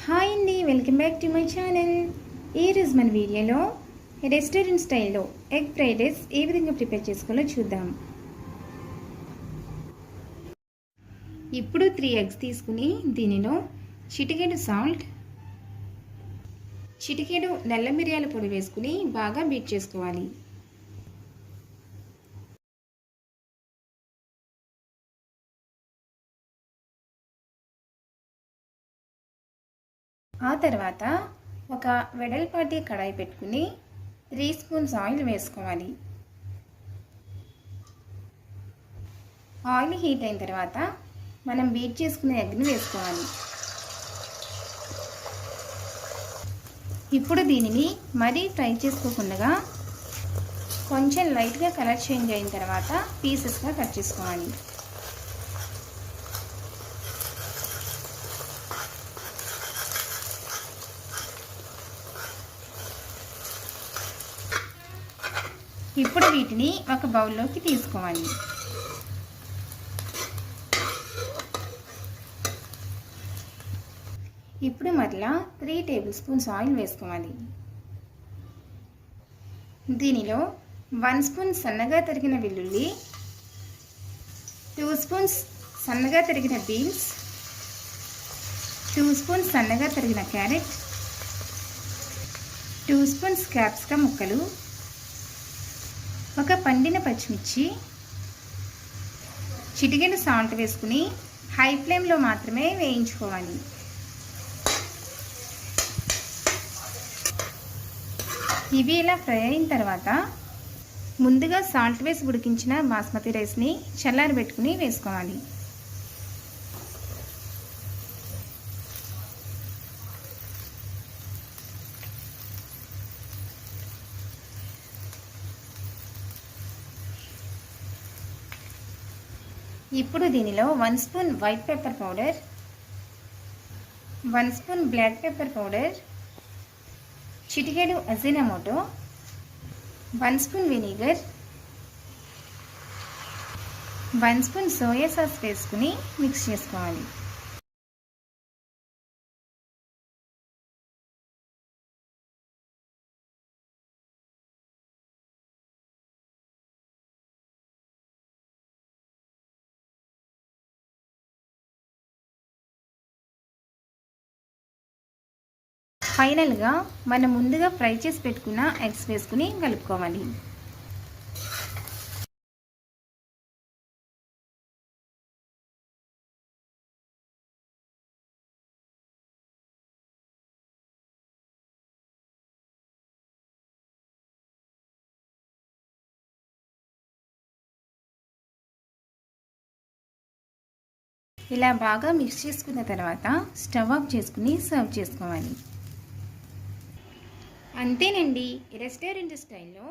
Hi అండి, welcome back to my channel. ఈరోజు మన వీడియోలో రెస్టారెంట్ స్టైల్లో ఎగ్ ఫ్రైడ్ రైస్ ఏ విధంగా ప్రిపేర్ చేసుకోవాలో చూద్దాం. ఇప్పుడు 3 ఎగ్స్ తీసుకుని దీనిలో చిటికెడు సాల్ట్, చిటికెడు నల్ల మిరియాల పొడి వేసుకుని బాగా బీట్ చేసుకోవాలి. ఆ తర్వాత ఒక వెడల్పాటి కడాయి పెట్టుకుని 3 స్పూన్స్ ఆయిల్ వేసుకోవాలి. ఆయిల్ హీట్ అయిన తర్వాత మనం బీట్ చేసుకునే ఎగ్ని వేసుకోవాలి. ఇప్పుడు దీనిని మరీ ఫ్రై చేసుకోకుండా కొంచెం లైట్గా కలర్ చేంజ్ అయిన తర్వాత పీసెస్గా కట్ చేసుకోవాలి. ఇప్పుడు వీటిని ఒక బౌల్లోకి తీసుకోవాలి. ఇప్పుడు మరలా 3 టేబుల్ స్పూన్స్ ఆయిల్ వేసుకోవాలి. దీనిలో 1 స్పూన్ సన్నగా తరిగిన వెల్లుల్లి, 2 స్పూన్స్ సన్నగా తరిగిన బీన్స్, 2 స్పూన్స్ సన్నగా తరిగిన క్యారెట్, 2 స్పూన్స్ క్యాప్సికమ్ ముక్కలు, ఒక పండిన పచ్చిమిర్చి, చిటికెడు సాల్ట్ వేసుకుని హై ఫ్లేమ్లో మాత్రమే వేయించుకోవాలి. ఇవి ఇలా ఫ్రై అయిన తర్వాత ముందుగా సాల్ట్ వేసి ఉడికించిన బాస్మతి రైస్ని చల్లారబెట్టుకుని వేసుకోవాలి. ఇప్పుడు దీనిలో 1 spoon white pepper powder, 1 spoon black pepper powder, చిటికెడు Ajinomoto, 1 spoon vinegar, 1 spoon soya sauce వేసుకుని మిక్స్ చేసుకోవాలి. ఫైనల్గా మనం ముందుగా ఫ్రై చేసి పెట్టుకున్న ఎగ్స్ వేసుకుని కలుపుకోవాలి. ఇలా బాగా మిక్స్ చేసుకున్న తర్వాత స్టవ్ ఆఫ్ చేసుకుని సర్వ్ చేసుకోవాలి. అంతేనండి, రెస్టారెంట్ స్టైల్లో